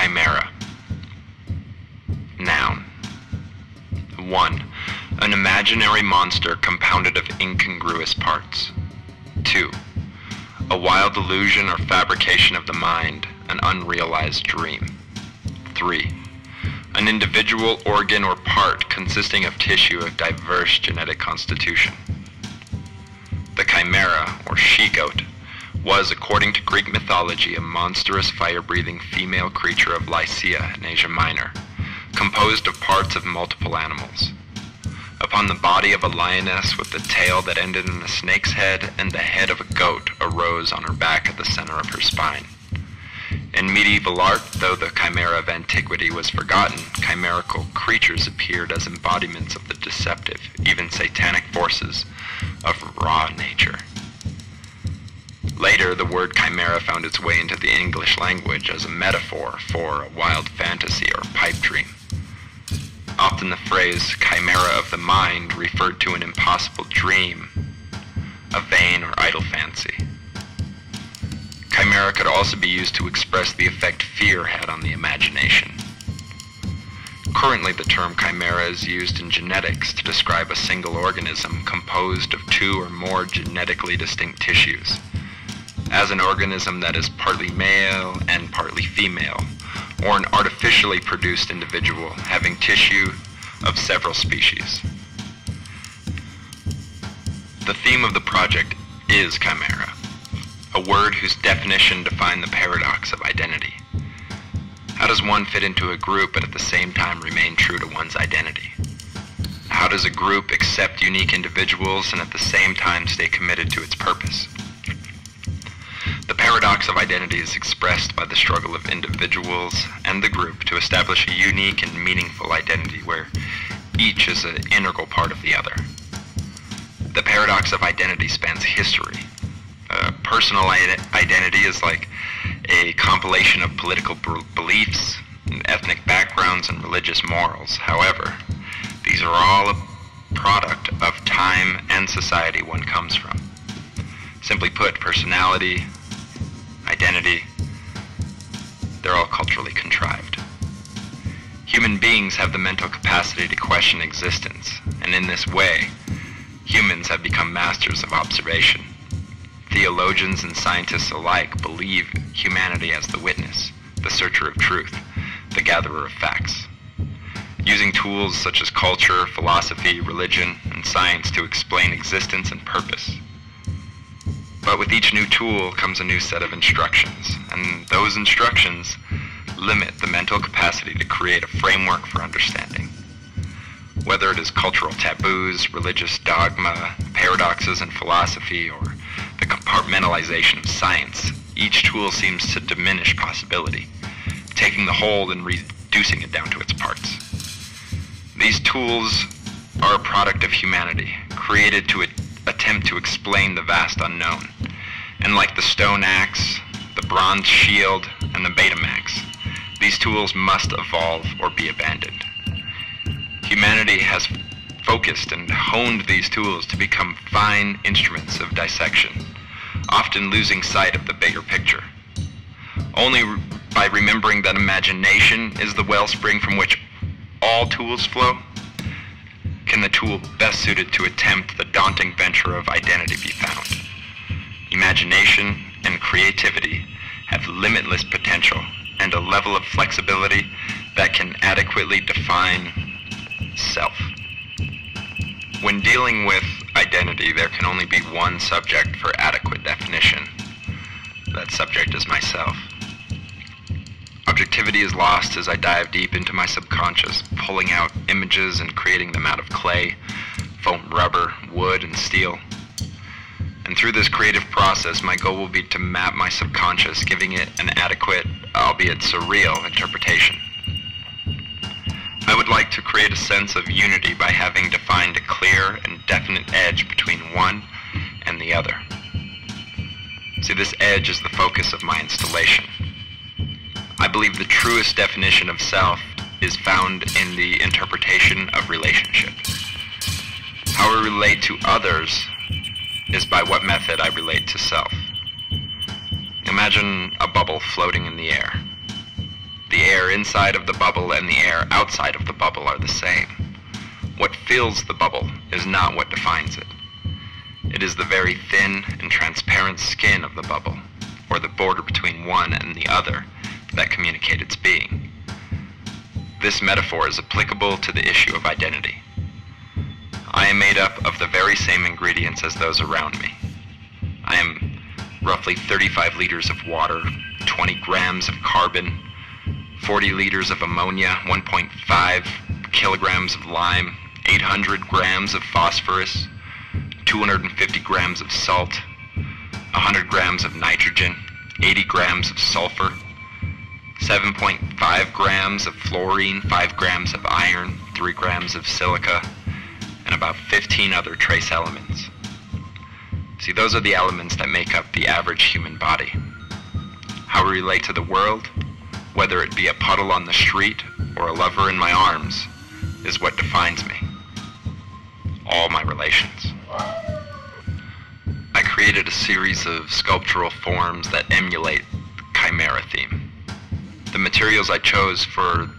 Chimera. Noun. 1. An imaginary monster compounded of incongruous parts. 2. A wild illusion or fabrication of the mind, an unrealized dream. 3. An individual organ or part consisting of tissue of diverse genetic constitution. The chimera, or she-goat, was, according to Greek mythology, a monstrous fire-breathing female creature of Lycia in Asia Minor, composed of parts of multiple animals. Upon the body of a lioness with the tail that ended in a snake's head and the head of a goat arose on her back at the center of her spine. In medieval art, though the chimera of antiquity was forgotten, chimerical creatures appeared as embodiments of the deceptive, even satanic forces of raw nature. Later, the word chimera found its way into the English language as a metaphor for a wild fantasy or pipe dream. Often the phrase chimera of the mind referred to an impossible dream, a vain or idle fancy. Chimera could also be used to express the effect fear had on the imagination. Currently, the term chimera is used in genetics to describe a single organism composed of two or more genetically distinct tissues, as an organism that is partly male and partly female, or an artificially produced individual having tissue of several species. The theme of the project is chimera, a word whose definition defined the paradox of identity. How does one fit into a group but at the same time remain true to one's identity? How does a group accept unique individuals and at the same time stay committed to its purpose? The paradox of identity is expressed by the struggle of individuals and the group to establish a unique and meaningful identity where each is an integral part of the other. The paradox of identity spans history. Personal identity is like a compilation of political beliefs, ethnic backgrounds, and religious morals. However, these are all a product of time and society one comes from. Simply put, personality, identity, they're all culturally contrived. Human beings have the mental capacity to question existence, and in this way, humans have become masters of observation. Theologians and scientists alike believe humanity as the witness, the searcher of truth, the gatherer of facts, using tools such as culture, philosophy, religion, and science to explain existence and purpose. But with each new tool comes a new set of instructions, and those instructions limit the mental capacity to create a framework for understanding. Whether it is cultural taboos, religious dogma, paradoxes in philosophy, or the compartmentalization of science, each tool seems to diminish possibility, taking the whole and reducing it down to its parts. These tools are a product of humanity, created to attempt to explain the vast unknown. And like the stone axe, the bronze shield, and the Betamax, these tools must evolve or be abandoned. Humanity has focused and honed these tools to become fine instruments of dissection, often losing sight of the bigger picture. Only by remembering that imagination is the wellspring from which all tools flow, can the tool best suited to attempt the daunting venture of identity be found. Imagination and creativity have limitless potential and a level of flexibility that can adequately define self. When dealing with identity, there can only be one subject for adequate definition. That subject is myself. Objectivity is lost as I dive deep into my subconscious, pulling out images and creating them out of clay, foam rubber, wood, and steel. And through this creative process, my goal will be to map my subconscious, giving it an adequate, albeit surreal, interpretation. I would like to create a sense of unity by having defined a clear and definite edge between one and the other. See, this edge is the focus of my installation. I believe the truest definition of self is found in the interpretation of relationship. How I relate to others is by what method I relate to self. Imagine a bubble floating in the air. The air inside of the bubble and the air outside of the bubble are the same. What fills the bubble is not what defines it. It is the very thin and transparent skin of the bubble, or the border between one and the other, that communicate its being. This metaphor is applicable to the issue of identity. I am made up of the very same ingredients as those around me. I am roughly 35 liters of water, 20 grams of carbon, 40 liters of ammonia, 1.5 kilograms of lime, 800 grams of phosphorus, 250 grams of salt, 100 grams of nitrogen, 80 grams of sulfur, 7.5 grams of fluorine, 5 grams of iron, 3 grams of silica, and about 15 other trace elements. See, those are the elements that make up the average human body. How we relate to the world, whether it be a puddle on the street or a lover in my arms, is what defines me. All my relations. I created a series of sculptural forms that emulate the Chimera theme. The materials I chose for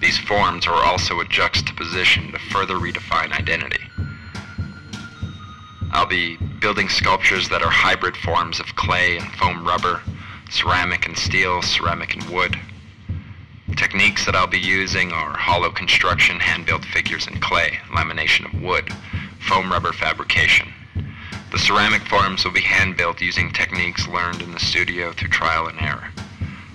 these forms are also a juxtaposition to further redefine identity. I'll be building sculptures that are hybrid forms of clay and foam rubber, ceramic and steel, ceramic and wood. Techniques that I'll be using are hollow construction, hand-built figures in clay, lamination of wood, foam rubber fabrication. The ceramic forms will be hand-built using techniques learned in the studio through trial and error.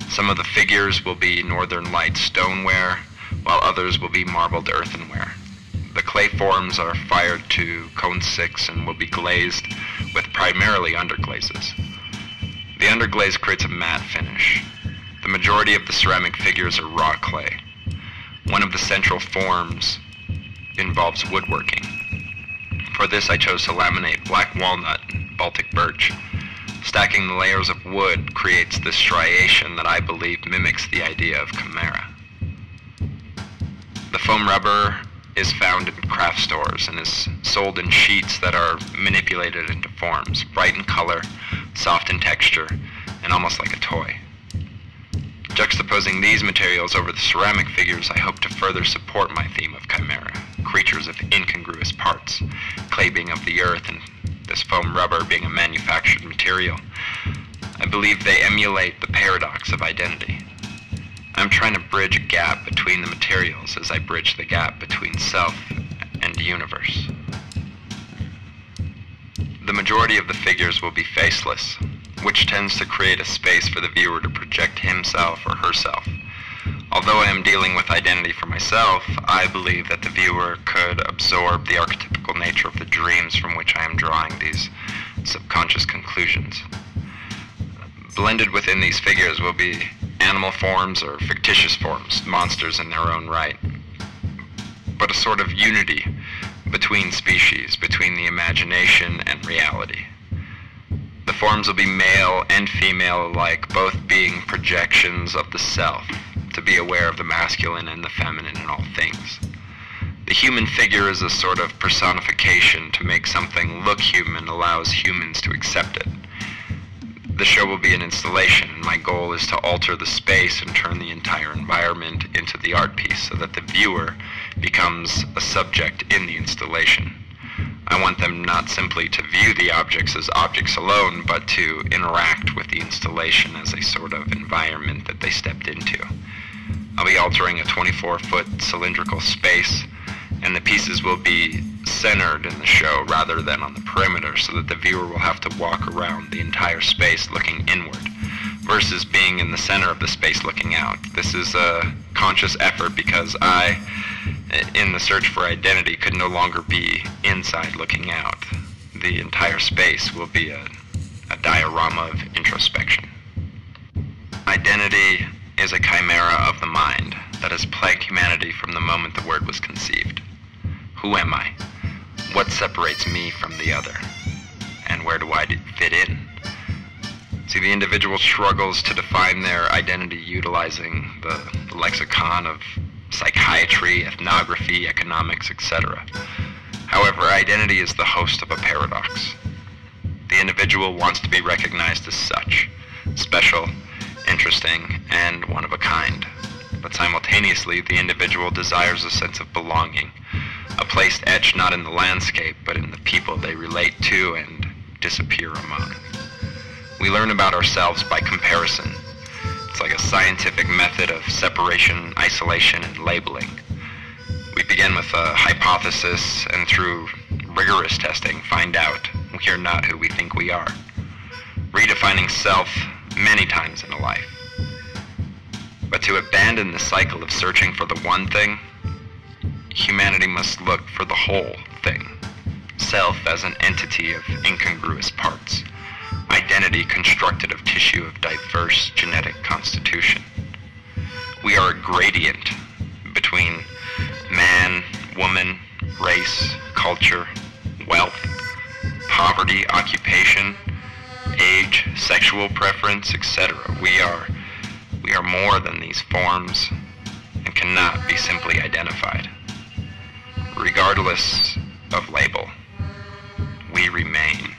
Some of the figures will be Northern Light stoneware, while others will be marbled earthenware. The clay forms are fired to cone 6 and will be glazed with primarily underglazes. The underglaze creates a matte finish. The majority of the ceramic figures are raw clay. One of the central forms involves woodworking. For this, I chose to laminate black walnut and Baltic birch. Stacking the layers of wood creates this striation that I believe mimics the idea of Chimera. The foam rubber is found in craft stores and is sold in sheets that are manipulated into forms, bright in color, soft in texture, and almost like a toy. Juxtaposing these materials over the ceramic figures, I hope to further support my theme of Chimera, creatures of incongruous parts, clay being of the earth and this foam rubber being a manufactured material. I believe they emulate the paradox of identity. I'm trying to bridge a gap between the materials as I bridge the gap between self and the universe. The majority of the figures will be faceless, which tends to create a space for the viewer to project himself or herself. Although I am dealing with identity for myself, I believe that the viewer could absorb the archetypical nature of the dreams from which I am drawing these subconscious conclusions. Blended within these figures will be animal forms or fictitious forms, monsters in their own right, but a sort of unity between species, between the imagination and reality. The forms will be male and female alike, both being projections of the self, to be aware of the masculine and the feminine in all things. The human figure is a sort of personification to make something look human, allows humans to accept it. The show will be an installation, and my goal is to alter the space and turn the entire environment into the art piece so that the viewer becomes a subject in the installation. I want them not simply to view the objects as objects alone, but to interact with the installation as a sort of environment that they stepped into. I'll be altering a 24-foot cylindrical space, and the pieces will be centered in the show rather than on the perimeter, so that the viewer will have to walk around the entire space looking inward versus being in the center of the space looking out. This is a conscious effort because I, in the search for identity, could no longer be inside looking out. The entire space will be a diorama of introspection. Identity is a chimera of the mind that has plagued humanity from the moment the word was conceived. Who am I? What separates me from the other? And where do I fit in? See, the individual struggles to define their identity utilizing the lexicon of psychiatry, ethnography, economics, etc. However, identity is the host of a paradox. The individual wants to be recognized as such, special, interesting, and one of a kind. but simultaneously the individual desires a sense of belonging, a place etched not in the landscape, but in the people they relate to and disappear among. We learn about ourselves by comparison. It's like a scientific method of separation, isolation, and labeling. We begin with a hypothesis, and through rigorous testing, find out we are not who we think we are, redefining self many times in a life. But to abandon the cycle of searching for the one thing, humanity must look for the whole thing. Self as an entity of incongruous parts, identity constructed of tissue of diverse genetic constitution. We are a gradient between man, woman, race, culture, wealth, poverty, occupation, age, sexual preference, etc. We are more than these forms and cannot be simply identified. Regardless of label, we remain.